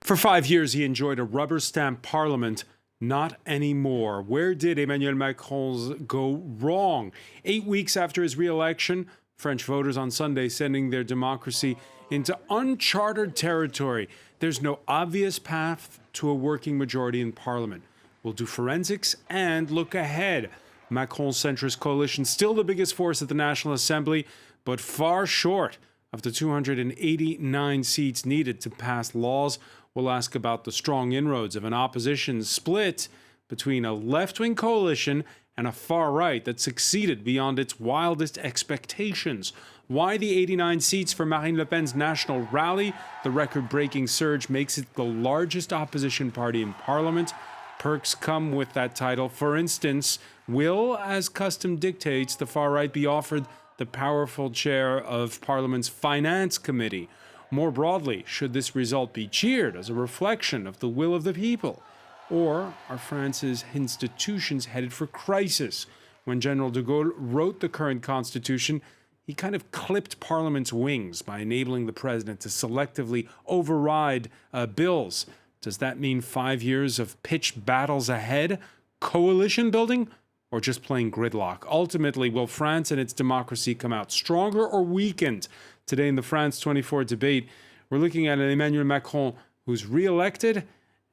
For 5 years, he enjoyed a rubber stamp parliament. Not anymore. Where did Emmanuel Macron go wrong? 8 weeks after his re-election, French voters on Sunday sending their democracy into uncharted territory. There's no obvious path to a working majority in parliament. We'll do forensics and look ahead. Macron's centrist coalition still the biggest force at the National Assembly, but far short of the 289 seats needed to pass laws. We'll ask about the strong inroads of an opposition split between a left-wing coalition and a far right that succeeded beyond its wildest expectations. Why the 89 seats for Marine Le Pen's national rally? The record-breaking surge makes it the largest opposition party in parliament. Perks come with that title. For instance, will, as custom dictates, the far right be offered the powerful chair of Parliament's Finance Committee? More broadly, should this result be cheered as a reflection of the will of the people? Or are France's institutions headed for crisis? When General de Gaulle wrote the current constitution, he kind of clipped Parliament's wings by enabling the president to selectively override bills. Does that mean 5 years of pitched battles ahead? Coalition building? Or just plain gridlock? Ultimately, will France and its democracy come out stronger or weakened? Today in the France 24 debate, we're looking at an Emmanuel Macron who's re-elected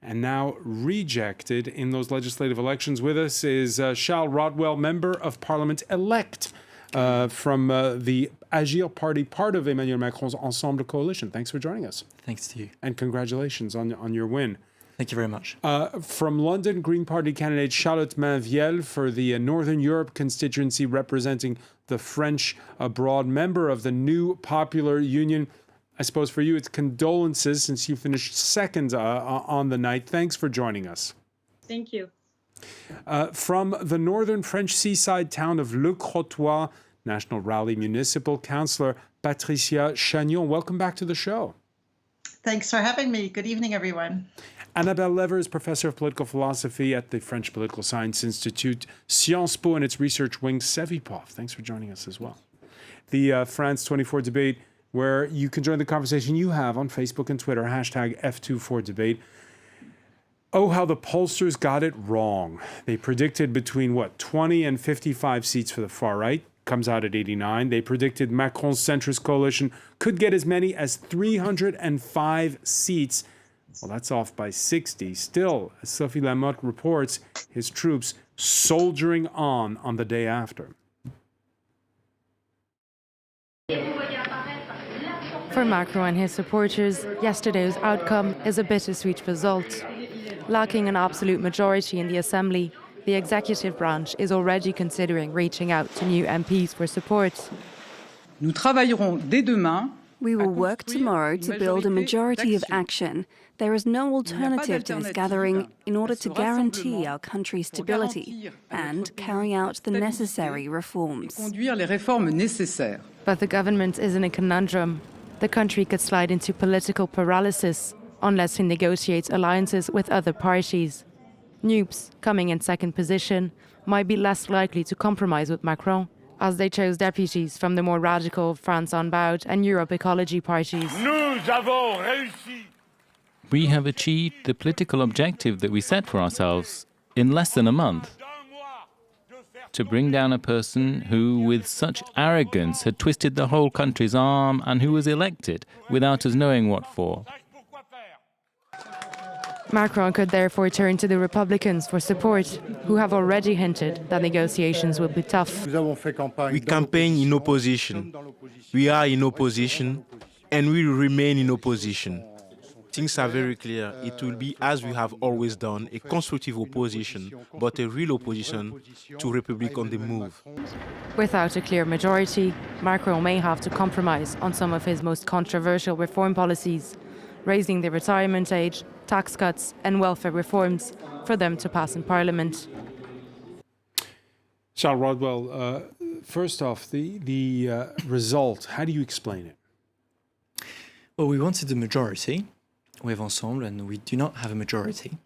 and now rejected in those legislative elections. With us is Charles Rodwell, Member of Parliament-elect from the Agir party, part of Emmanuel Macron's Ensemble coalition. Thanks for joining us. Thanks to you. And congratulations on your win. Thank you very much. From London, Green Party candidate Charlotte Mainvielle for the Northern Europe constituency representing the French abroad, member of the new Popular Union. I suppose for you it's condolences since you finished second on the night. Thanks for joining us. Thank you. From the northern French seaside town of Le Crotoy, National Rally Municipal Councillor Patricia Chagnon. Welcome back to the show. Thanks for having me. Good evening, everyone. Annabelle Levers, professor of political philosophy at the French Political Science Institute, Sciences Po, and its research wing, Sevipov. Thanks for joining us as well. The France 24 debate, where you can join the conversation you have on Facebook and Twitter, hashtag F24debate. Oh, how the pollsters got it wrong. They predicted between, 20 and 55 seats for the far right. Comes out at 89. They predicted Macron's centrist coalition could get as many as 305 seats. Well, that's off by 60. Still, as Sophie Lamotte reports, his troops soldiering on the day after. For Macron and his supporters, yesterday's outcome is a bittersweet result. Lacking an absolute majority in the Assembly, the executive branch is already considering reaching out to new MPs for support. Nous travaillerons dès demain. We will work tomorrow to build a majority of action. There is no alternative to this gathering in order to guarantee our country's stability and carry out the necessary reforms. But the government is in a conundrum. The country could slide into political paralysis unless it negotiates alliances with other parties. NUPES, coming in second position, might be less likely to compromise with Macron, as they chose deputies from the more radical France Unbowed and Europe Ecology parties. We have achieved the political objective that we set for ourselves in less than a month. To bring down a person who, with such arrogance, had twisted the whole country's arm and who was elected without us knowing what for. Macron could therefore turn to the Republicans for support, who have already hinted that negotiations will be tough. We campaign in opposition. We are in opposition, and we will remain in opposition. Things are very clear. It will be, as we have always done, a constructive opposition, but a real opposition to Republic on the move. Without a clear majority, Macron may have to compromise on some of his most controversial reform policies, raising the retirement age, tax cuts and welfare reforms for them to pass in Parliament. Charles Rodwell, first off, the result, how do you explain it? Well, we wanted a majority with Ensemble, and we do not have a majority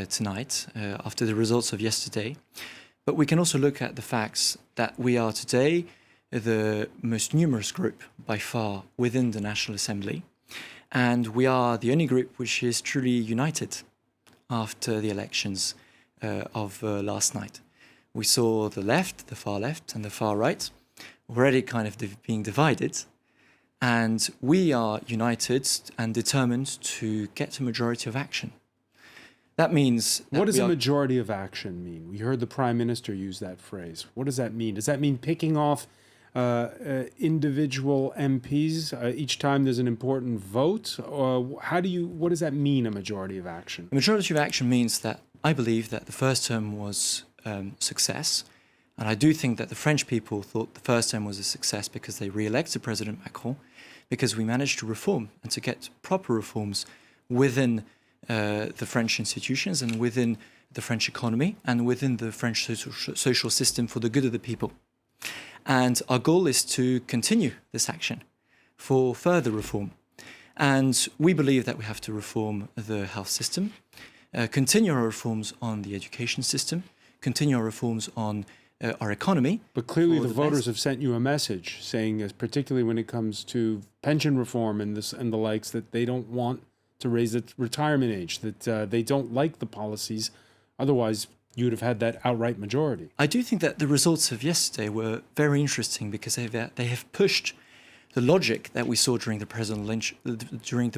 tonight after the results of yesterday. But we can also look at the facts that we are today the most numerous group by far within the National Assembly. And we are the only group which is truly united after the elections of last night. We saw the left, the far left, and the far right already kind of being divided. And we are united and determined to get a majority of action. That means... What does a majority of action mean? We heard the Prime Minister use that phrase. What does that mean? Does that mean picking off individual MPs each time there's an important vote? Or what does that mean, a majority of action? A majority of action means that I believe that the first term was a success. And I do think that the French people thought the first term was a success because they re-elected President Macron, because we managed to reform and to get proper reforms within the French institutions and within the French economy and within the French social system for the good of the people. And our goal is to continue this action for further reform. And we believe that we have to reform the health system, continue our reforms on the education system, continue our reforms on our economy. But clearly the voters have sent you a message saying, particularly when it comes to pension reform and the likes, that they don't want to raise the retirement age, that they don't like the policies. Otherwise, you would have had that outright majority. I do think that the results of yesterday were very interesting because they have pushed the logic that we saw during the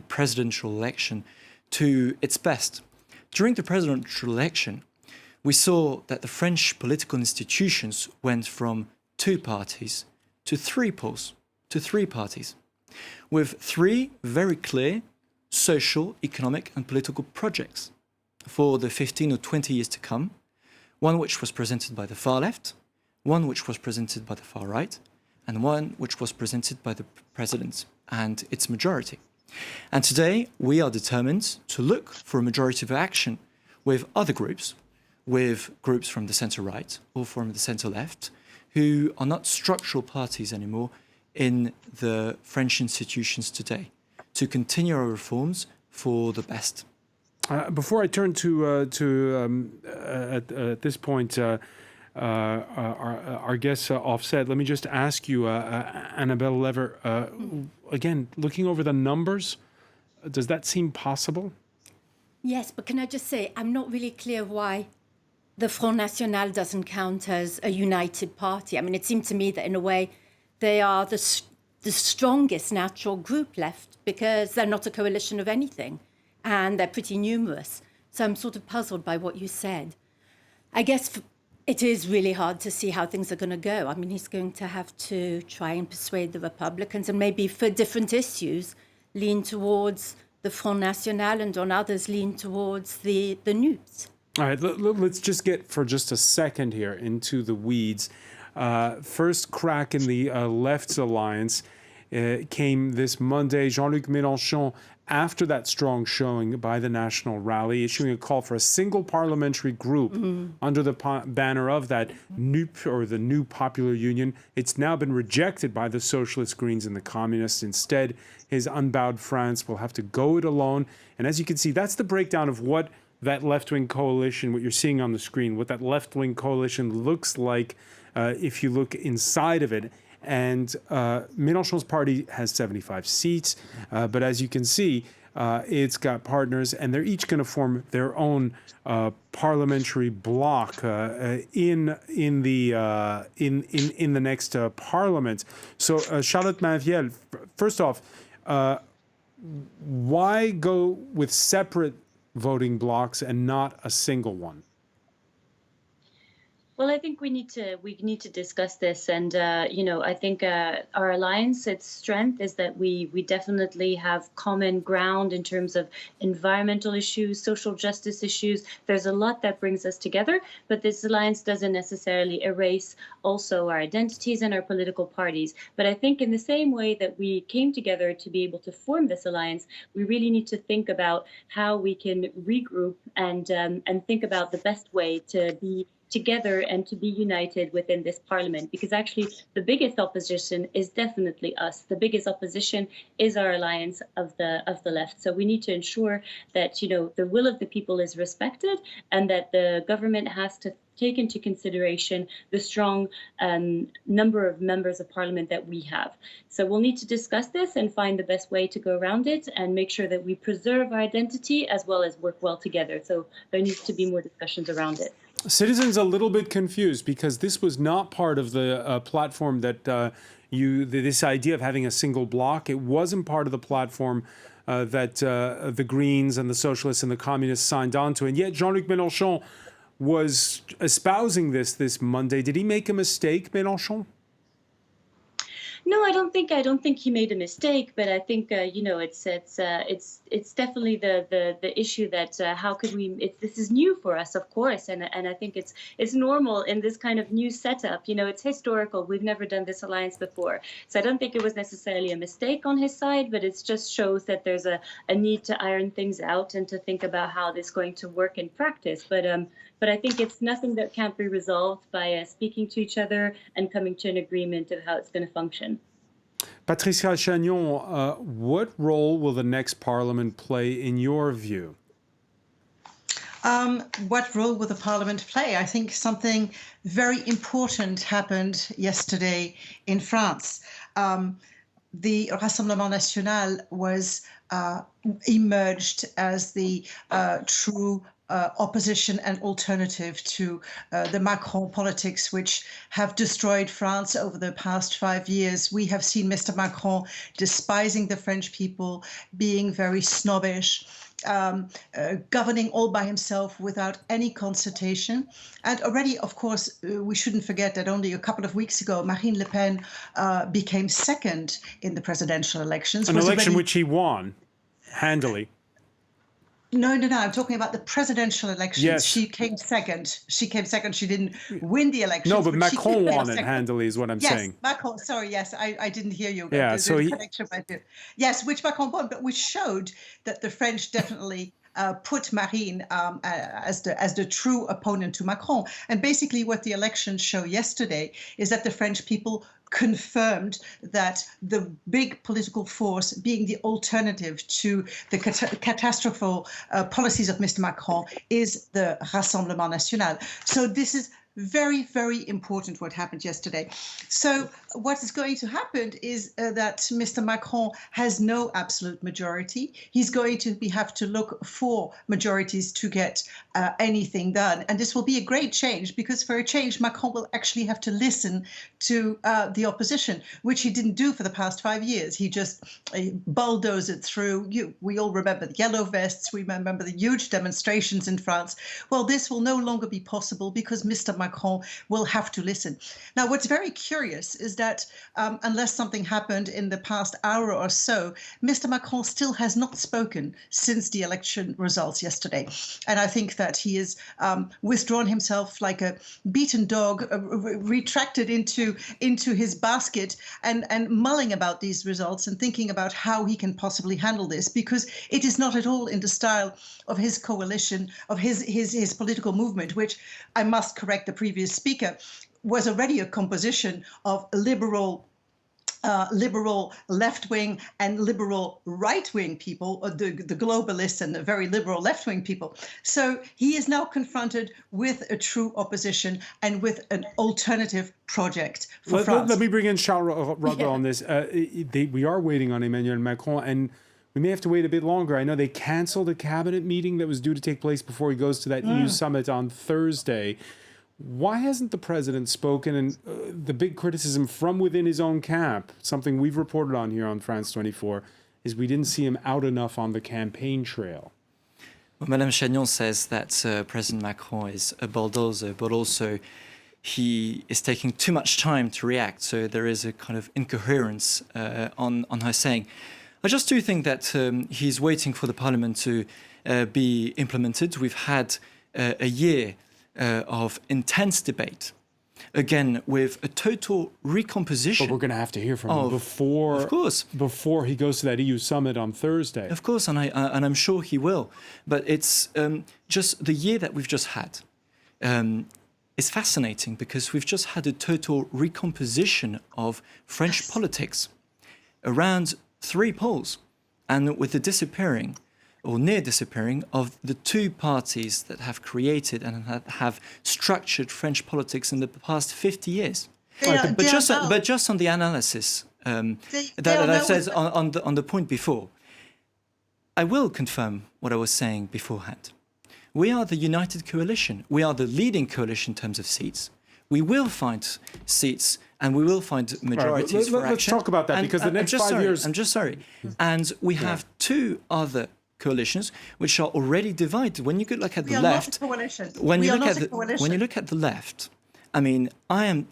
presidential election to its best. During the presidential election, we saw that the French political institutions went from 2 parties to 3 poles, to 3 parties, with 3 very clear social, economic and political projects for the 15 or 20 years to come. One which was presented by the far left, one which was presented by the far right, and one which was presented by the president and its majority. And today we are determined to look for a majority of action with other groups, with groups from the centre-right or from the centre-left, who are not structural parties anymore in the French institutions today, to continue our reforms for the best. Before I turn to at this point, our guests offset, let me just ask you, Annabelle Lever, again, looking over the numbers, does that seem possible? Yes, but can I just say, I'm not really clear why the Front National doesn't count as a united party. I mean, it seemed to me that in a way they are the strongest natural group left because they're not a coalition of anything and they're pretty numerous. So I'm sort of puzzled by what you said. I guess it is really hard to see how things are going to go. I mean, he's going to have to try and persuade the Republicans and maybe for different issues lean towards the Front National and on others lean towards the NUPs. All right, let's just get for just a second here into the weeds. First crack in the left's alliance came this Monday. Jean-Luc Mélenchon, after that strong showing by the National Rally, issuing a call for a single parliamentary group under the banner of that NUP, or the New Popular Union. It's now been rejected by the Socialist, Greens and the Communists. Instead, his unbowed France will have to go it alone. And as you can see, that's the breakdown of what that left-wing coalition, what you're seeing on the screen, what that left-wing coalition looks like if you look inside of it. And Mélenchon's party has 75 seats, but as you can see, it's got partners, and they're each going to form their own parliamentary bloc in the next parliament. So, Charlotte Mainvielle, first off, why go with separate voting blocks and not a single one? Well, I think we need to discuss this, and I think our alliance, its strength is that we definitely have common ground in terms of environmental issues, social justice issues. There's a lot that brings us together, but this alliance doesn't necessarily erase also our identities and our political parties. But I think in the same way that we came together to be able to form this alliance, we really need to think about how we can regroup and think about the best way to be together and to be united within this parliament, because actually the biggest opposition is definitely us. The biggest opposition is our alliance of the left. So we need to ensure that the will of the people is respected and that the government has to take into consideration the strong number of members of parliament that we have. So we'll need to discuss this and find the best way to go around it and make sure that we preserve our identity as well as work well together. So there needs to be more discussions around it. Citizens a little bit confused because this was not part of the platform that this idea of having a single bloc. It wasn't part of the platform that the Greens and the Socialists and the Communists signed on to. And yet Jean-Luc Mélenchon was espousing this Monday. Did he make a mistake, Mélenchon? No, I don't think he made a mistake, but I think it's definitely the issue that how could we? This is new for us, of course, and I think it's normal in this kind of new setup. It's historical. We've never done this alliance before, so I don't think it was necessarily a mistake on his side, but it just shows that there's a need to iron things out and to think about how this is going to work in practice. But I think it's nothing that can't be resolved by speaking to each other and coming to an agreement of how it's going to function. Patricia Chagnon, what role will the next parliament play in your view? What role will the parliament play? I think something very important happened yesterday in France. The Rassemblement National was emerged as the true opposition and alternative to the Macron politics, which have destroyed France over the past 5 years. We have seen Mr. Macron despising the French people, being very snobbish, governing all by himself without any consultation. And already, of course, we shouldn't forget that only a couple of weeks ago, Marine Le Pen became second in the presidential elections. An election which he won handily. No. I'm talking about the presidential elections. Yes. She came second. She didn't win the elections. No, but Macron won it handily is what I'm saying. Yes, Macron. Sorry, yes, I didn't hear you. Yeah, so yes, which Macron won, but which showed that the French definitely put Marine as the true opponent to Macron. And basically what the elections show yesterday is that the French people confirmed that the big political force being the alternative to the catastrophic policies of Mr. Macron is the Rassemblement National. So this is very, very important what happened yesterday. So what is going to happen is that Mr. Macron has no absolute majority. He's going to have to look for majorities to get anything done. And this will be a great change because for a change, Macron will actually have to listen to the opposition, which he didn't do for the past 5 years. He just bulldozed it through. We all remember the yellow vests. We remember the huge demonstrations in France. Well, this will no longer be possible because Mr. Macron will have to listen. Now, what's very curious is that unless something happened in the past hour or so, Mr. Macron still has not spoken since the election results yesterday. And I think that he has withdrawn himself like a beaten dog, retracted into his basket and mulling about these results and thinking about how he can possibly handle this, because it is not at all in the style of his coalition, of his political movement, which I must correct the previous speaker, was already a composition of liberal left-wing and liberal right-wing people, the globalists and the very liberal left-wing people. So he is now confronted with a true opposition and with an alternative project for France. Let me bring in Charles Rugger on this. We are waiting on Emmanuel Macron, and we may have to wait a bit longer. I know they canceled a cabinet meeting that was due to take place before he goes to that EU summit on Thursday. Why hasn't the president spoken? And the big criticism from within his own camp, something we've reported on here on France 24, is we didn't see him out enough on the campaign trail. Well, Madame Chagnon says that President Macron is a bulldozer, but also he is taking too much time to react. So there is a kind of incoherence on her saying. I just do think that he's waiting for the parliament to be implemented. We've had a year of intense debate, again with a total recomposition. But we're going to have to hear from him before he goes to that EU summit on Thursday. Of course, and I'm sure he will. But it's just the year that we've just had is fascinating because we've just had a total recomposition of French politics around 3 poles, and with the disappearing or near disappearing, of the two parties that have created and have structured French politics in the past 50 years. But just on the analysis that I've said on the point before, I will confirm what I was saying beforehand. We are the united coalition. We are the leading coalition in terms of seats. We will find seats and we will find majorities for action. Let's talk about that, because the next 5 years... I'm just sorry. And we have two other coalitions which are already divided. When you look at the left... When you look at the left, I mean, I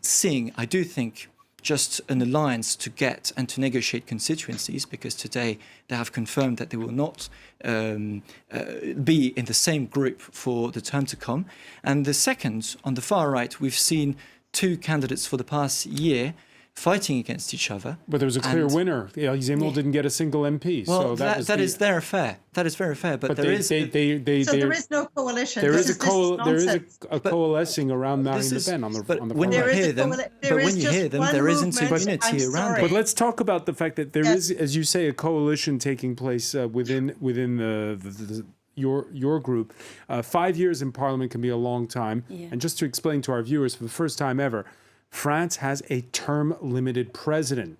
do think, just an alliance to get and to negotiate constituencies, because today they have confirmed that they will not be in the same group for the term to come. And the second, on the far right, we've seen two candidates for the past year fighting against each other. But there was a clear winner. Zemmour didn't get a single MP. Well, so that is their affair. That is very fair. But there is no coalition. There is a coalescing around Marine Le Pen on the when you hear them, there isn't a unity around them. But let's talk about the fact that there is, as you say, a coalition taking place within your group. 5 years in Parliament can be a long time. Yeah. And just to explain to our viewers, for the first time ever, France has a term-limited president.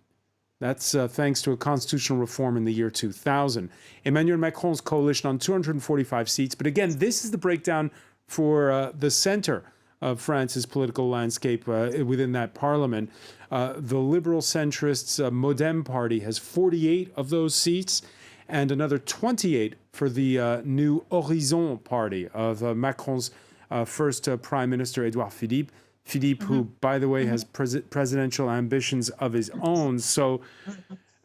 That's thanks to a constitutional reform in the year 2000. Emmanuel Macron's coalition on 245 seats. But again, this is the breakdown for the center of France's political landscape within that parliament. The liberal centrists Modem party has 48 of those seats, and another 28 for the new Horizon party of Macron's first Prime Minister, Edouard Philippe. Philippe, who, by the way, has presidential ambitions of his own. So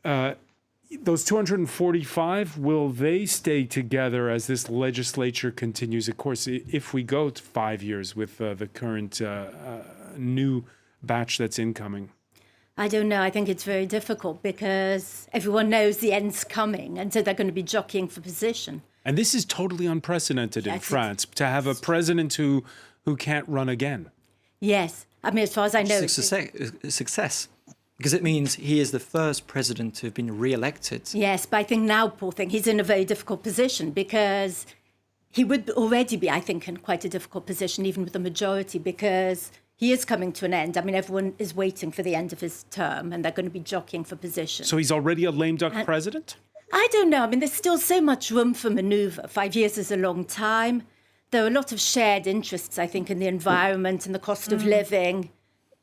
those 245, will they stay together as this legislature continues? Of course, if we go to 5 years with the current new batch that's incoming. I don't know. I think it's very difficult because everyone knows the end's coming, and so they're going to be jockeying for position. And this is totally unprecedented in France, to have a president who can't run again. Yes. I mean, as far as I know... Success. Because it means he is the first president to have been re-elected. Yes, but I think now, poor thing, he's in a very difficult position because he would already be, I think, in quite a difficult position, even with the majority, because he is coming to an end. I mean, everyone is waiting for the end of his term and they're going to be jockeying for position. So he's already a lame duck president? I don't know. I mean, there's still so much room for manoeuvre. 5 years is a long time. There are a lot of shared interests, I think, in the environment and the cost of living.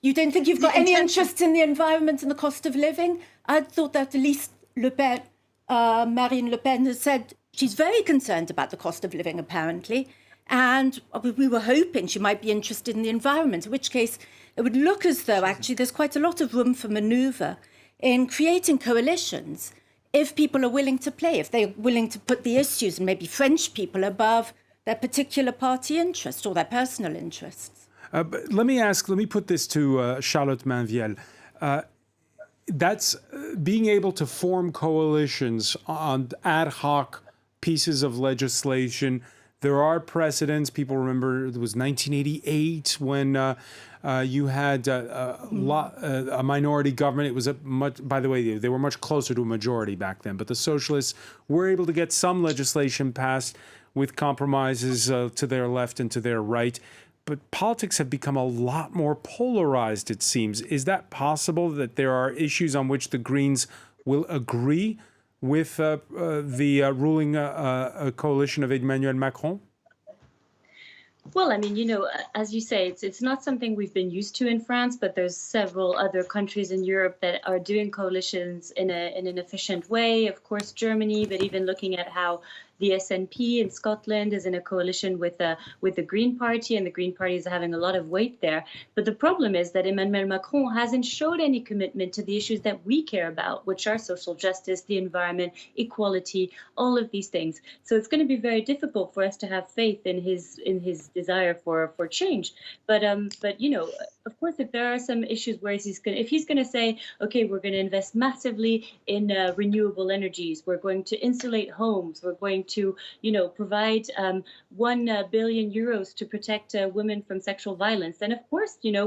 You don't think you've got any interest in the environment and the cost of living? I thought that at least Marine Le Pen has said she's very concerned about the cost of living, apparently. And we were hoping she might be interested in the environment, in which case it would look as though actually there's quite a lot of room for manoeuvre in creating coalitions if people are willing to play, if they're willing to put the issues, and maybe French people, above their particular party interest or their personal interests. But let me put this to Charlotte Mainviel. That's being able to form coalitions on ad hoc pieces of legislation. There are precedents. People remember it was 1988 when you had a minority government. It was by the way, they were much closer to a majority back then. But the socialists were able to get some legislation passed with compromises to their left and to their right. But politics have become a lot more polarized, it seems. Is that possible, that there are issues on which the Greens will agree with the ruling coalition of Emmanuel Macron? Well, I mean, you know, as you say, it's not something we've been used to in France, but there's several other countries in Europe that are doing coalitions in an efficient way. Of course, Germany, but even looking at how the SNP in Scotland is in a coalition with the Green Party, and the Green Party is having a lot of weight there. But the problem is that Emmanuel Macron hasn't showed any commitment to the issues that we care about, which are social justice, the environment, equality, all of these things. So it's going to be very difficult for us to have faith in his desire for change. But you know, of course, if there are some issues where if he's going to say, okay, we're going to invest massively in renewable energies, we're going to insulate homes, we're going to, you know, provide 1 billion euros to protect women from sexual violence, then of course, you know,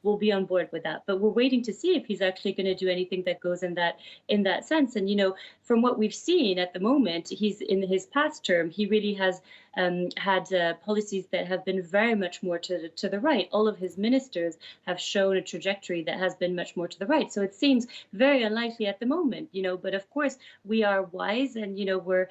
we'll be on board with that. But we're waiting to see if he's actually going to do anything that goes in that sense. And you know, from what we've seen at the moment, he's in his past term, he really has had policies that have been very much more to the right. All of his ministers have shown a trajectory that has been much more to the right. So it seems very unlikely at the moment, but of course we are wise, and we're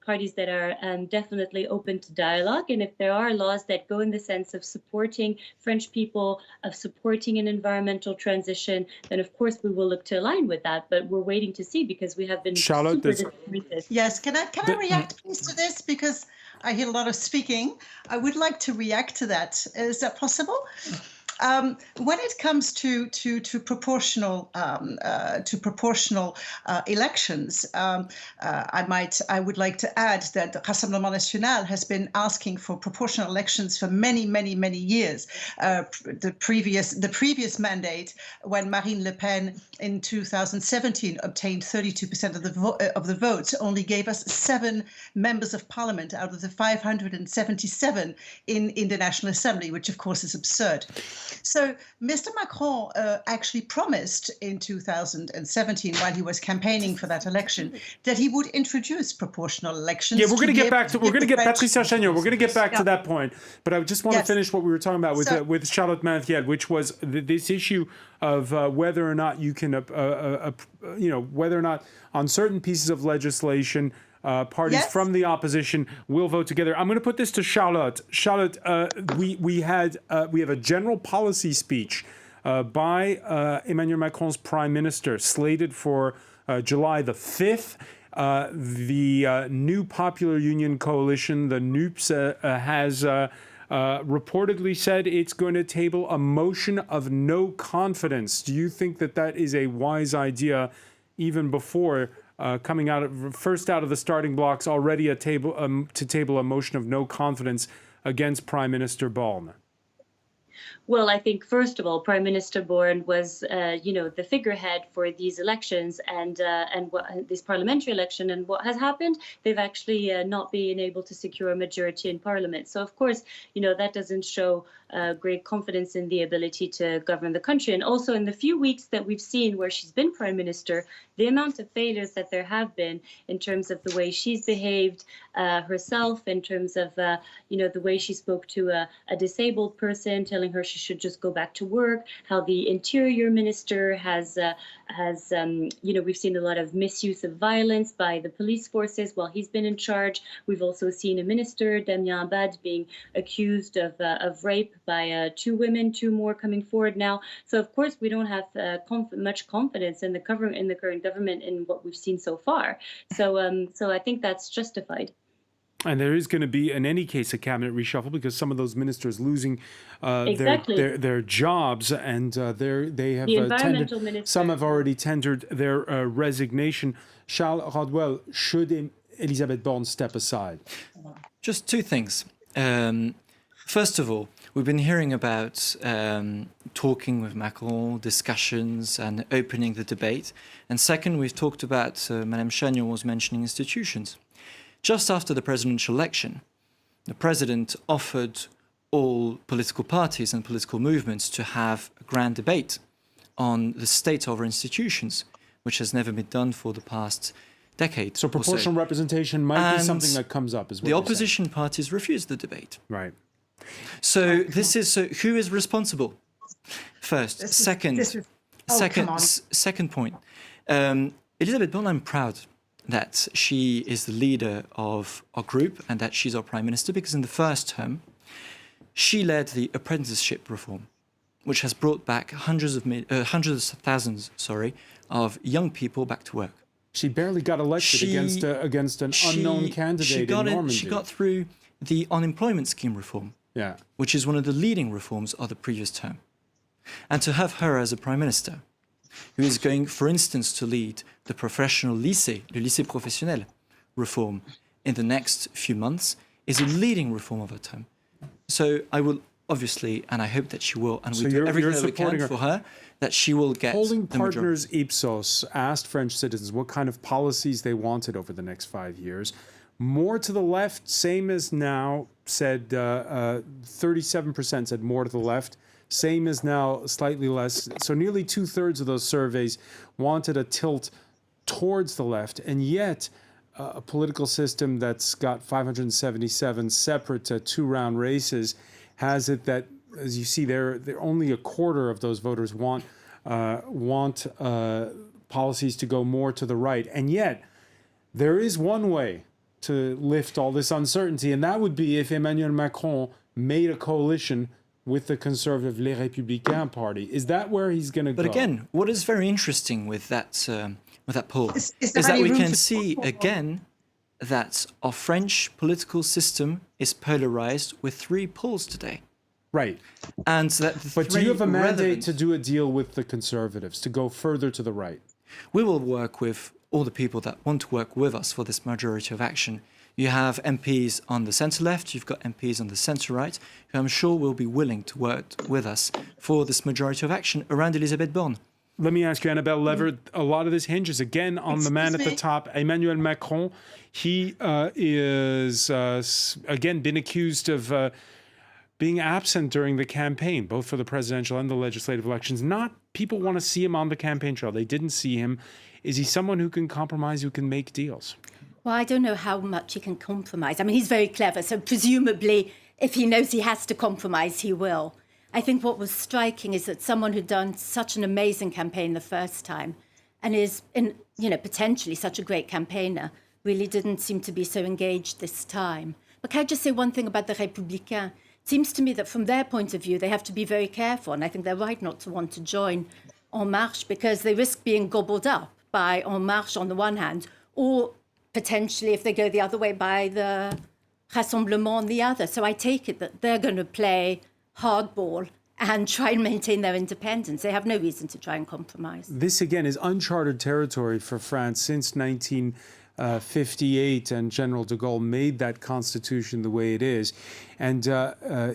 parties that are definitely open to dialogue. And if there are laws that go in the sense of supporting French people, of supporting an environmental transition, then of course we will look to align with that. But we're waiting to see, because we have been Charlotte, super disappointed. Yes, can I react please to this, because I hear a lot of speaking. I would like to react to that. Is that possible? When it comes to proportional elections, I would like to add that the Rassemblement National has been asking for proportional elections for many years. The previous mandate, when Marine Le Pen in 2017 obtained 32% of the votes, only gave us 7 members of parliament out of the 577 in the National Assembly, which of course is absurd. So Mr. Macron actually promised in 2017, while he was campaigning for that election, that he would introduce proportional elections. Yeah, we're going to get back to Patricia Chagnot. We're going to get back to that point, but I just want to finish what we were talking about with Charlotte Manthiel, which was this issue of whether or not you can, whether or not on certain pieces of legislation, parties from the opposition will vote together. I'm going to put this to Charlotte. Charlotte, we have a general policy speech by Emmanuel Macron's prime minister slated for July the 5th. The new Popular Union coalition, the NUPS, has reportedly said it's going to table a motion of no confidence. Do you think that is a wise idea, even before coming out of the starting blocks, already to table a motion of no confidence against Prime Minister Borne? Well, I think, first of all, Prime Minister Borne was, the figurehead for these elections and this parliamentary election. And what has happened? They've actually not been able to secure a majority in Parliament. So, of course, that doesn't show great confidence in the ability to govern the country. And also, in the few weeks that we've seen where she's been Prime Minister, the amount of failures that there have been in terms of the way she's behaved herself, in terms of, the way she spoke to a disabled person, telling her she should just go back to work, how the Interior Minister has we've seen a lot of misuse of violence by the police forces while he's been in charge. We've also seen a minister, Damien Abad, being accused of rape by 2 women, 2 more coming forward now. So, of course, we don't have much confidence in the current government in what we've seen so far. So I think that's justified. And there is going to be, in any case, a cabinet reshuffle, because some of those ministers losing their jobs, and they have some have already tendered their resignation. Charles Rodwell, should Elisabeth Borne step aside? Just 2 things. First of all, we've been hearing about talking with Macron, discussions, and opening the debate. And second, we've talked about, Madame Chagnot was mentioning institutions. Just after the presidential election, the president offered all political parties and political movements to have a grand debate on the state of our institutions, which has never been done for the past decade. So proportional representation might be something that comes up as well. The opposition parties refused the debate. Right. So this is who is responsible? First, second point. Elisabeth Borne, I'm proud that she is the leader of our group and that she's our prime minister, because in the first term, she led the apprenticeship reform, which has brought back hundreds of thousands of young people back to work. She barely got elected against an unknown candidate in Normandy. She got through the unemployment scheme reform, which is one of the leading reforms of the previous term. And to have her as a prime minister, who is going, for instance, to lead the professional lycée, le lycée professionnel reform in the next few months, is a leading reform of her term. So I will obviously, and I hope that she will, and we do everything that we can for her, that she will get Polling the majority. partners Ipsos asked French citizens what kind of policies they wanted over the next 5 years. More to the left, same as now, said 37% said more to the left. Same as now, slightly less. So nearly 2/3 of those surveys wanted a tilt towards the left, and yet a political system that's got 577 separate two-round races has it that, as you see, they're only a quarter of those voters want policies to go more to the right, and yet there is one way to lift all this uncertainty, and that would be if Emmanuel Macron made a coalition with the conservative Les Républicains party. Is that where he's going to go? But again, what is very interesting with that poll Is is there that any we room can to- see again that our French political system is polarized with 3 polls today. Right. And that the But do you three have a mandate relevant- to do a deal with the conservatives, to go further to the right? We will work with all the people that want to work with us for this majority of action. You have MPs on the centre-left, you've got MPs on the centre-right, who I'm sure will be willing to work with us for this majority of action around Elisabeth Borne. Let me ask you, Annabelle Lever, a lot of this hinges again on the man at the top, Emmanuel Macron. He is, again, been accused of being absent during the campaign, both for the presidential and the legislative elections. Not people want to see him on the campaign trail. They didn't see him. Is he someone who can compromise, who can make deals? Well, I don't know how much he can compromise. I mean, he's very clever, so presumably if he knows he has to compromise, he will. I think what was striking is that someone who'd done such an amazing campaign the first time and is, potentially such a great campaigner, really didn't seem to be so engaged this time. But can I just say one thing about the Républicains? It seems to me that from their point of view, they have to be very careful, and I think they're right not to want to join En Marche because they risk being gobbled up by En Marche on the one hand, or potentially, if they go the other way, by the Rassemblement on the other. So I take it that they're going to play hardball and try and maintain their independence. They have no reason to try and compromise. This, again, is uncharted territory for France since 1958, and General de Gaulle made that constitution the way it is. And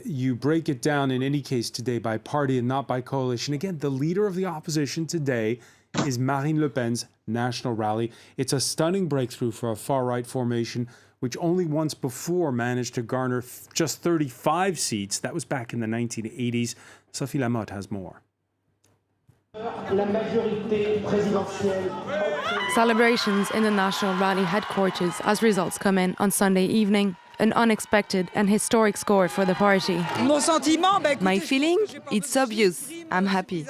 you break it down, in any case, today by party and not by coalition. Again, the leader of the opposition today is Marine Le Pen's National Rally. It's a stunning breakthrough for a far-right formation, which only once before managed to garner just 35 seats. That was back in the 1980s. Sophie Lamotte has more. Celebrations in the National Rally headquarters as results come in on Sunday evening. An unexpected and historic score for the party. My feeling? It's obvious. I'm happy.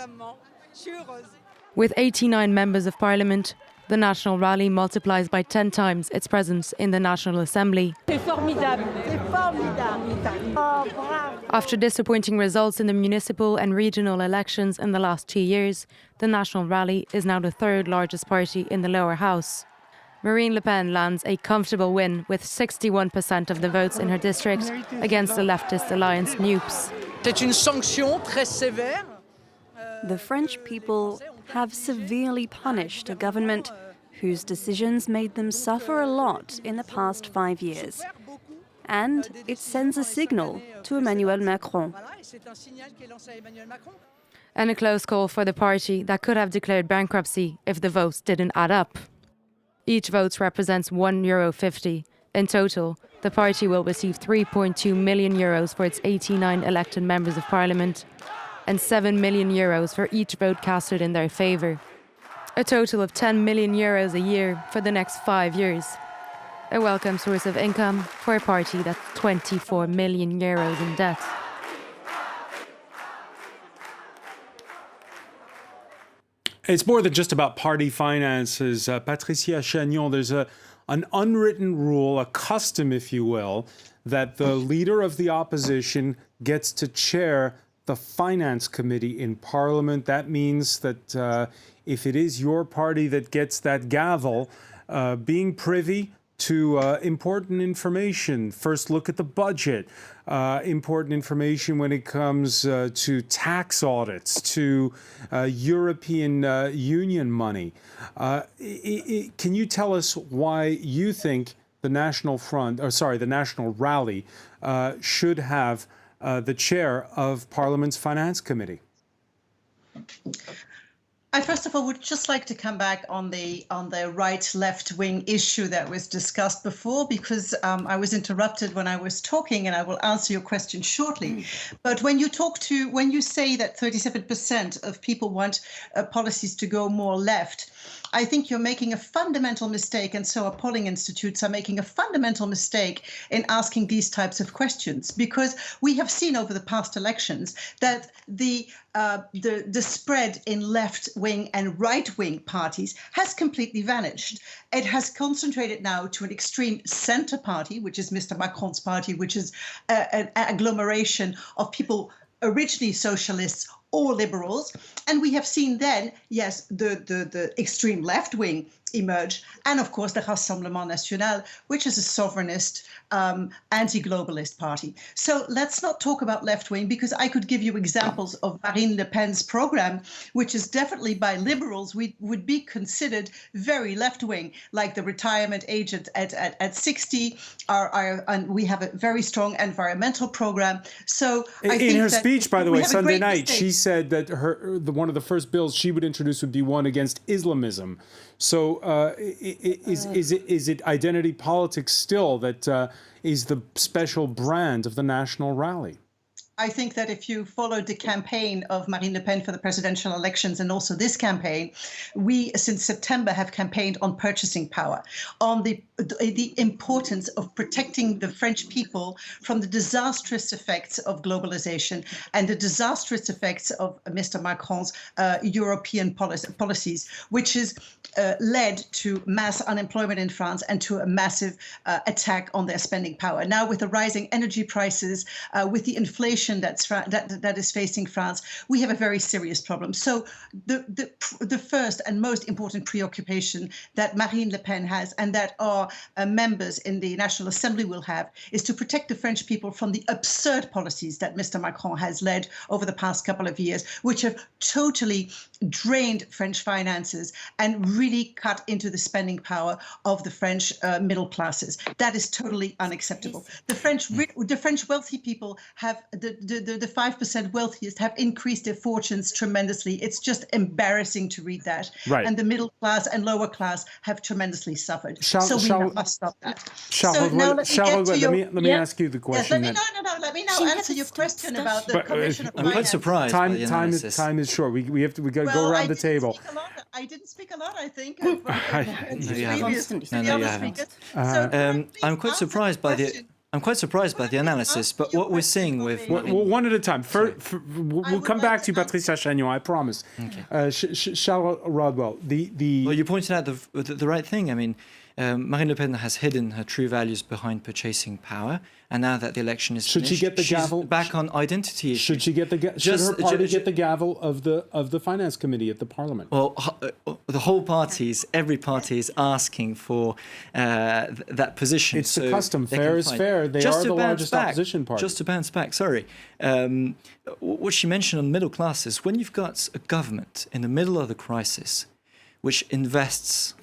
With 89 members of parliament, the National Rally multiplies by 10 times its presence in the National Assembly. After disappointing results in the municipal and regional elections in the last 2 years, the National Rally is now the 3rd largest party in the lower house. Marine Le Pen lands a comfortable win with 61% of the votes in her district against the leftist alliance NUPES. The French people have severely punished a government whose decisions made them suffer a lot in the past 5 years. And it sends a signal to Emmanuel Macron. And a close call for the party that could have declared bankruptcy if the votes didn't add up. Each vote represents €1.50. In total, the party will receive €3.2 million for its 89 elected members of parliament, and €7 million for each vote casted in their favour. A total of €10 million a year for the next 5 years. A welcome source of income for a party that's €24 million in debt. It's more than just about party finances. Patricia Chagnon, there's an unwritten rule, a custom, if you will, that the leader of the opposition gets to chair the finance committee in parliament. That means that if it is your party that gets that gavel, being privy to important information, first look at the budget, important information when it comes to tax audits, to European Union money. Can you tell us why you think the National Rally should have the chair of Parliament's Finance Committee? I first of all would just like to come back on the right-left wing issue that was discussed before, because I was interrupted when I was talking, and I will answer your question shortly. But when you say that 37% of people want policies to go more left, I think you're making a fundamental mistake, and so are polling institutes are making a fundamental mistake in asking these types of questions, because we have seen over the past elections that the spread in left-wing and right-wing parties has completely vanished. It has concentrated now to an extreme center party, which is Mr. Macron's party, which is an agglomeration of people originally socialists or liberals. And we have seen then, yes, the extreme left wing emerge, and of course the Rassemblement National, which is a sovereignist, anti-globalist party. So let's not talk about left wing, because I could give you examples of Marine Le Pen's program, which is definitely by liberals would be considered very left wing, like the retirement age at 60. And we have a very strong environmental program. So in her speech, by the way, Sunday night, she said that one of the first bills she would introduce would be one against Islamism. So is it identity politics still that is the special brand of the National Rally? I think that if you followed the campaign of Marine Le Pen for the presidential elections, and also this campaign, we, since September, have campaigned on purchasing power, on the importance of protecting the French people from the disastrous effects of globalization and the disastrous effects of Mr. Macron's European policies, which has led to mass unemployment in France and to a massive attack on their spending power. Now, with the rising energy prices, with the inflation that is facing France, we have a very serious problem. So the first and most important preoccupation that Marine Le Pen has, and that our members in the National Assembly will have, is to protect the French people from the absurd policies that Mr. Macron has led over the past couple of years, which have totally drained French finances and really cut into the spending power of the French middle classes. That is totally unacceptable. The French wealthy people have the 5% wealthiest have increased their fortunes tremendously. It's just embarrassing to read that. Right. And the middle class and lower class have tremendously suffered. We must stop that. Charles, let me ask you the question. Yes, let me now answer your question about the Commission of Finance. I'm quite surprised by the analysis. Time is short. We got to go around the table. I didn't speak a lot, I think. No, you haven't. I'm quite surprised by the. I'm quite surprised by the analysis, but what we're seeing with... Well, one at a time. We'll come back to you, Patricia Chagnon, I promise. Okay. Charles Rodwell, Well, you pointed out the right thing. I mean, Marine Le Pen has hidden her true values behind purchasing power, and now that the election is finished, she get the gavel? She's back on identity issues. Should she get should her party get the gavel of the Finance Committee at the Parliament? Well, the whole every party is asking for that position. It's the custom. Fair is fair. They are the largest opposition party. Just to bounce back, sorry. What she mentioned on middle classes, when you've got a government in the middle of the crisis, which invests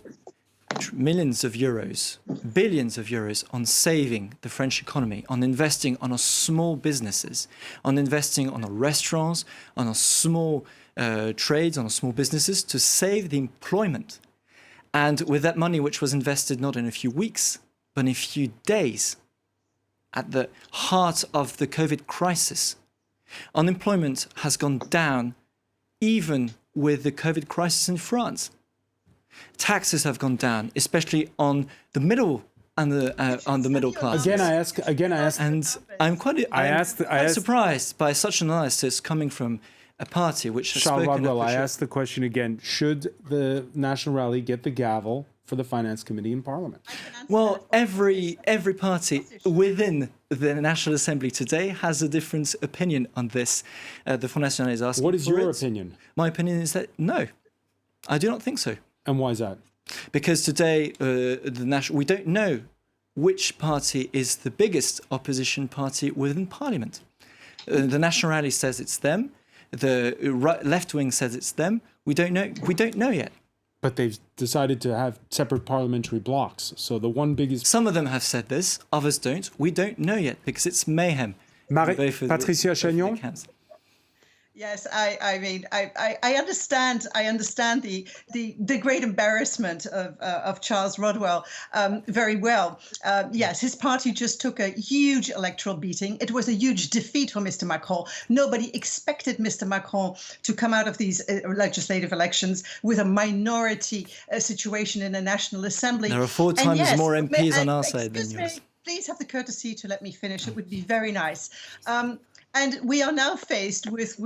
millions of euros, billions of euros on saving the French economy, on investing on our small businesses, on investing on our restaurants, on our small trades, on our small businesses to save the employment. And with that money, which was invested not in a few weeks, but in a few days, at the heart of the COVID crisis, unemployment has gone down even with the COVID crisis in France. Taxes have gone down, especially on the middle and on the middle class. Again, I ask, and I'm quite surprised by such an analysis coming from a party which has Charles spoken. Rodwell, I ask the question again: should the National Rally get the gavel for the Finance Committee in Parliament? Well, every party within the National Assembly today has a different opinion on this. The Front National is asking. What is your opinion? My opinion is that no, I do not think so. And why is that? Because today, we don't know which party is the biggest opposition party within Parliament. The National Rally says it's them. The left wing says it's them. We don't know. We don't know yet. But they've decided to have separate parliamentary blocks. So the one biggest... Some of them have said this. Others don't. We don't know yet because it's mayhem. Patricia Chagnon? Yes, I mean, I understand. I understand the great embarrassment of Charles Rodwell very well. Yes, his party just took a huge electoral beating. It was a huge defeat for Mr. Macron. Nobody expected Mr. Macron to come out of these legislative elections with a minority situation in the National Assembly. There are 4 times more MPs on our side than yours. Please have the courtesy to let me finish. It would be very nice. And we are now faced with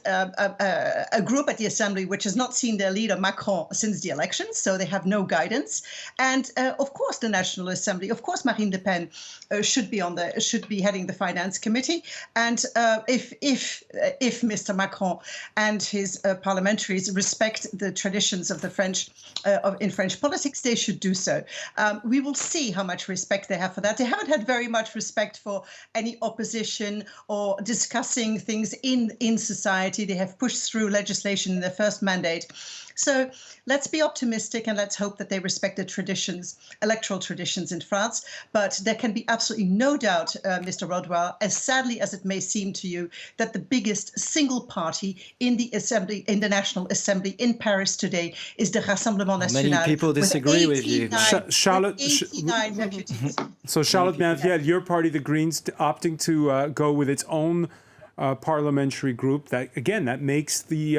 a group at the Assembly which has not seen their leader Macron since the elections, so they have no guidance. And of course, the National Assembly, of course, Marine Le Pen should be heading the Finance Committee. And if Mr. Macron and his parliamentaries respect the traditions of the French in French politics, they should do so. We will see how much respect they have for that. They haven't had very much respect for any opposition or discussing things in society. They have pushed through legislation in their first mandate. So let's be optimistic and let's hope that they respect the traditions, electoral traditions in France. But there can be absolutely no doubt, Mr. Rodwell, as sadly as it may seem to you, that the biggest single party in the Assembly, in the National Assembly in Paris today, is the Rassemblement National. Many people disagree with you. Charlotte, 89 deputies. So Charlotte Manviel, your party, the Greens, opting to go with its own parliamentary group. That makes the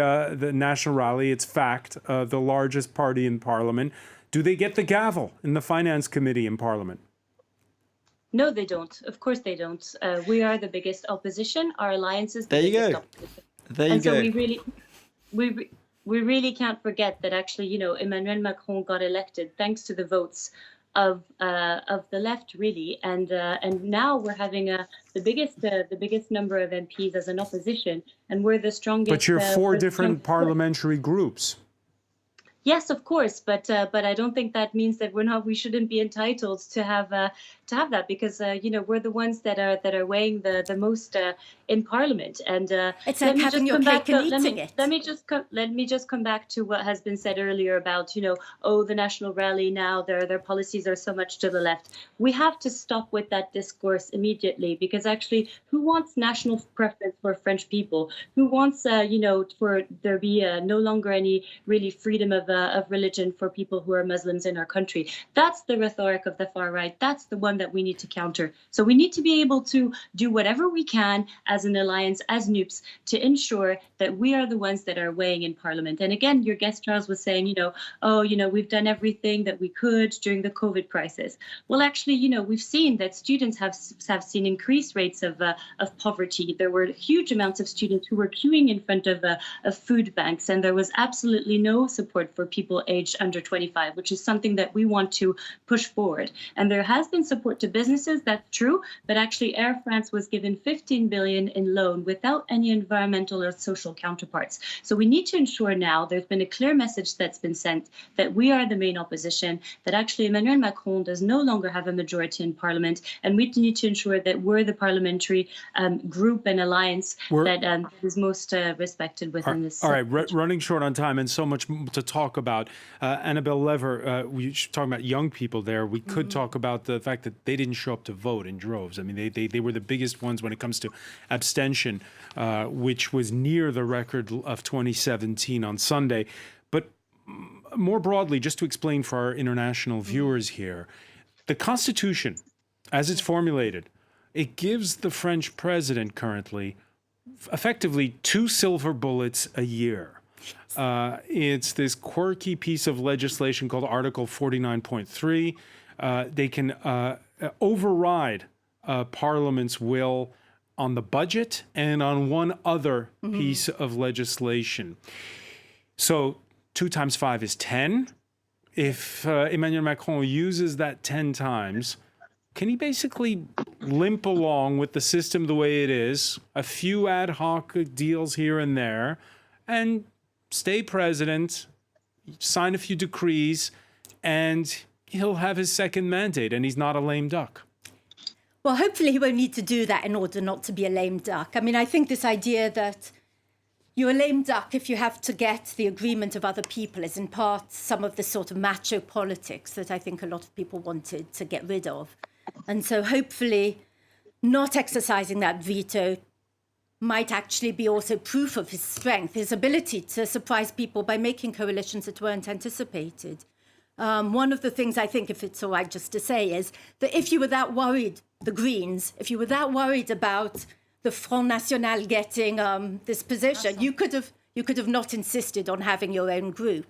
National Rally, it's fact, the largest party in Parliament. Do they get the gavel in the Finance Committee in Parliament? No, they don't. Of course they don't. We are the biggest opposition. Our alliance is the There you biggest go. opposition. There you And so go. we really can't forget that actually, Emmanuel Macron got elected thanks to the votes of the left, really, and now we're having the biggest number of MPs as an opposition, and we're the strongest. But you're 4 different parliamentary groups. Yes, of course, but I don't think that means that we shouldn't be entitled to have that, because we're the ones that are weighing the most in Parliament. And it's like having your cake and eating it. Let me just come back to what has been said earlier about the National Rally now their policies are so much to the left. We have to stop with that discourse immediately, because actually, who wants national preference for French people? Who wants for there be no longer any really freedom of religion for people who are Muslims in our country? That's the rhetoric of the far right. That's the one that we need to counter. So we need to be able to do whatever we can as an alliance, as NUPES, to ensure that we are the ones that are weighing in Parliament. And again, your guest Charles was saying, we've done everything that we could during the COVID crisis. Well, actually, we've seen that students have seen increased rates of poverty. There were huge amounts of students who were queuing in front of food banks, and there was absolutely no support for people aged under 25, which is something that we want to push forward. And there has been support to businesses, that's true, but actually Air France was given 15 billion in loan without any environmental or social counterparts. So we need to ensure now, there's been a clear message that's been sent that we are the main opposition, that actually Emmanuel Macron does no longer have a majority in Parliament, and we need to ensure that we're the parliamentary group and alliance that is most respected within this. All right, running short on time and so much to talk about. Annabelle Lever, we talking about young people there. We could talk about the fact that they didn't show up to vote in droves. I mean, they were the biggest ones when it comes to abstention, which was near the record of 2017 on Sunday. But more broadly, just to explain for our international viewers here, the Constitution, as it's formulated, it gives the French president currently effectively 2 silver bullets a year. It's this quirky piece of legislation called Article 49.3. They can override Parliament's will on the budget and on one other piece of legislation. So 2 times 5 is 10. If Emmanuel Macron uses that 10 times, can he basically limp along with the system the way it is, a few ad hoc deals here and there, and stay president, sign a few decrees, and he'll have his second mandate, and he's not a lame duck? Well, hopefully he won't need to do that in order not to be a lame duck. I mean, I think this idea that you're a lame duck if you have to get the agreement of other people is in part some of the sort of macho politics that I think a lot of people wanted to get rid of. And so hopefully not exercising that veto might actually be also proof of his strength, his ability to surprise people by making coalitions that weren't anticipated. One of the things I think, if it's all right just to say, is that if you were that worried, the Greens, if you were that worried about the Front National getting this position, you could have not insisted on having your own group.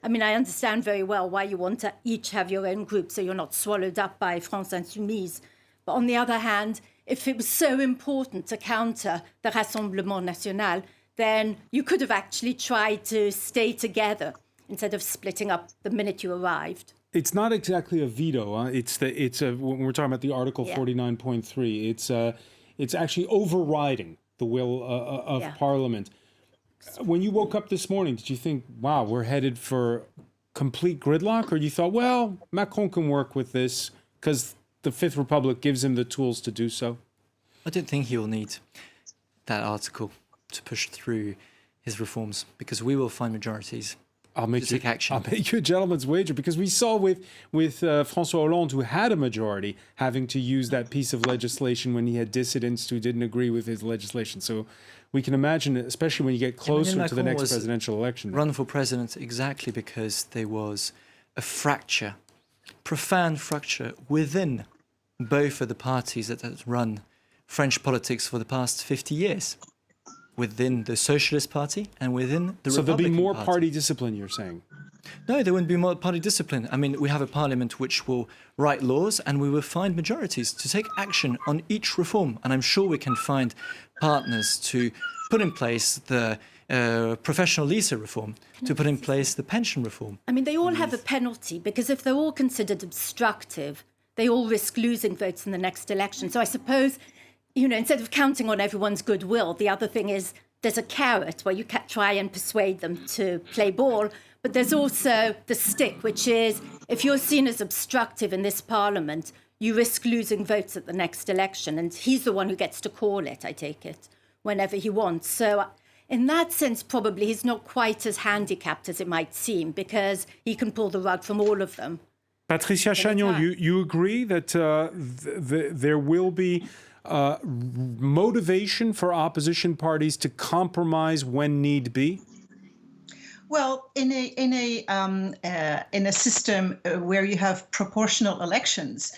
I mean, I understand very well why you want to each have your own group so you're not swallowed up by France Insoumise. But on the other hand, if it was so important to counter the Rassemblement National, then you could have actually tried to stay together instead of splitting up the minute you arrived. It's not exactly a veto. When we're talking about the Article 49.3, it's actually overriding the will of Parliament. When you woke up this morning, did you think, wow, we're headed for complete gridlock? Or you thought, well, Macron can work with this because the Fifth Republic gives him the tools to do so? I don't think he will need that article to push through his reforms because we will find majorities. I'll make you a gentleman's wager, because we saw with François Hollande, who had a majority, having to use that piece of legislation when he had dissidents who didn't agree with his legislation. So we can imagine, especially when you get closer to the next presidential election. Run for president exactly because there was a fracture, profound fracture within both of the parties that have run French politics for the past 50 years. Within the Socialist Party and within the Republican Party. So there'll be more party discipline, you're saying? No, there wouldn't be more party discipline. I mean, we have a parliament which will write laws and we will find majorities to take action on each reform. And I'm sure we can find partners to put in place the professional LISA reform, to put in place the pension reform. I mean, they all have a penalty because if they're all considered obstructive, they all risk losing votes in the next election. So I suppose, instead of counting on everyone's goodwill, the other thing is there's a carrot where you try and persuade them to play ball. But there's also the stick, which is if you're seen as obstructive in this parliament, you risk losing votes at the next election. And he's the one who gets to call it, I take it, whenever he wants. So in that sense, probably he's not quite as handicapped as it might seem because he can pull the rug from all of them. Patricia Chagnon, you agree that there will be motivation for opposition parties to compromise when need be? Well, in a system where you have proportional elections,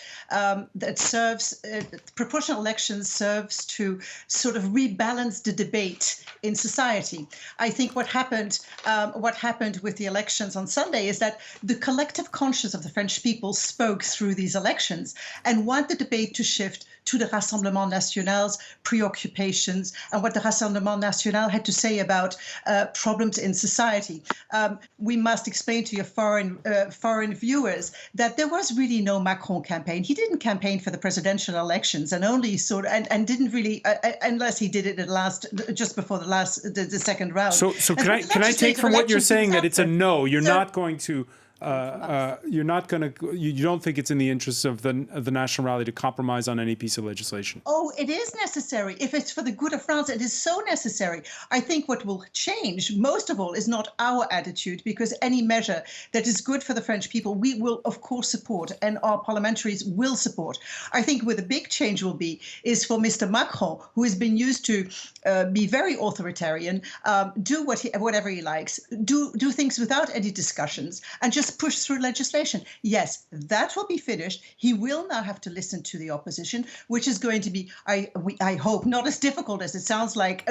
proportional elections serves to sort of rebalance the debate in society. I think what happened with the elections on Sunday is that the collective conscience of the French people spoke through these elections and want the debate to shift to the Rassemblement National's preoccupations and what the Rassemblement National had to say about problems in society. We must explain to your foreign viewers that there was really no Macron campaign. He didn't campaign for the presidential elections and only and didn't really unless he did it just before the second round. So can I take from what you're saying that it's a no? You're not going to. You don't think it's in the interests of the National Rally to compromise on any piece of legislation? Oh, it is necessary. If it's for the good of France, it is so necessary. I think what will change, most of all, is not our attitude, because any measure that is good for the French people, we will, of course, support, and our parliamentaries will support. I think where the big change will be is for Mr. Macron, who has been used to be very authoritarian, do whatever he likes, do things without any discussions, and just push through legislation. Yes, that will be finished. He will now have to listen to the opposition, which is going to be, I hope, not as difficult as it sounds like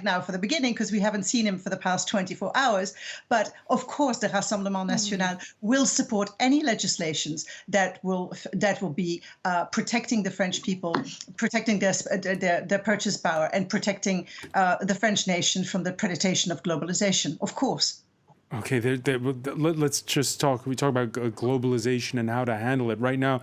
now for the beginning, because we haven't seen him for the past 24 hours. But of course, the Rassemblement National will support any legislations that will be protecting the French people, protecting their purchase power, and protecting the French nation from the predation of globalization. Of course. Okay, let's just talk. We talk about globalization and how to handle it. Right now,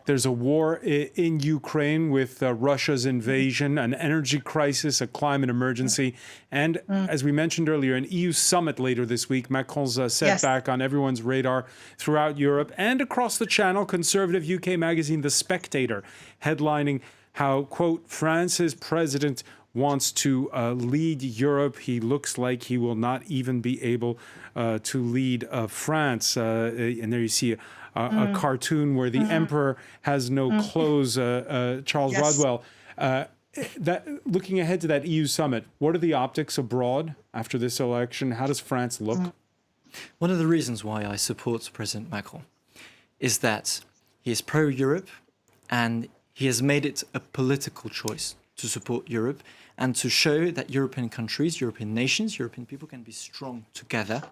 there's a war in Ukraine with Russia's invasion, an energy crisis, a climate emergency, and as we mentioned earlier, an EU summit later this week. Macron's setback on everyone's radar throughout Europe and across the channel. Conservative UK magazine The Spectator headlining how, quote, France's president wants to lead Europe. He looks like he will not even be able to lead France. And there you see a cartoon where the emperor has no clothes, Charles Rodwell. looking ahead to that EU summit, what are the optics abroad after this election? How does France look? One of the reasons why I support President Macron is that he is pro-Europe and he has made it a political choice to support Europe and to show that European countries, European nations, European people can be strong together,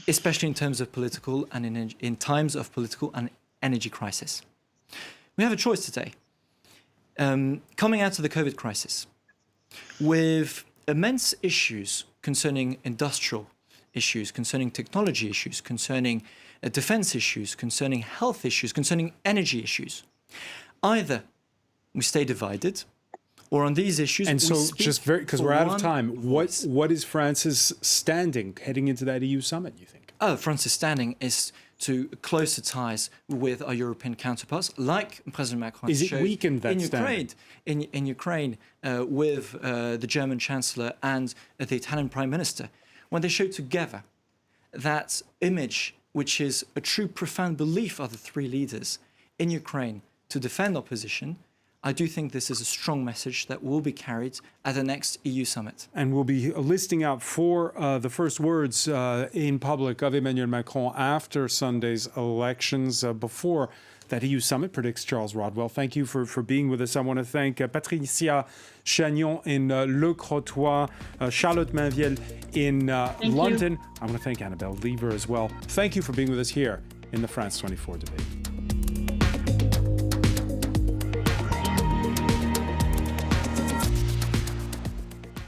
especially in terms of political and in times of political and energy crisis. We have a choice today. Coming out of the COVID crisis, with immense issues concerning industrial issues, concerning technology issues, concerning defense issues, concerning health issues, concerning energy issues, either we stay divided, or on these issues, and so just very, because we're out of time, what is France's standing heading into that EU summit, you think? France's standing is to closer ties with our European counterparts, like President Macron is it showed weakened that in standing? In Ukraine with the German Chancellor and the Italian Prime Minister, when they showed together that image, which is a true profound belief of the three leaders in Ukraine to defend our position. I do think this is a strong message that will be carried at the next EU summit. And we'll be listing out for the first words in public of Emmanuel Macron after Sunday's elections, before that EU summit, predicts Charles Rodwell. Thank you for being with us. I want to thank Patricia Chagnon in Le Crotoy, Charlotte Mainvielle in London. I want to thank Annabelle Lever as well. Thank you for being with us here in the France 24 debate.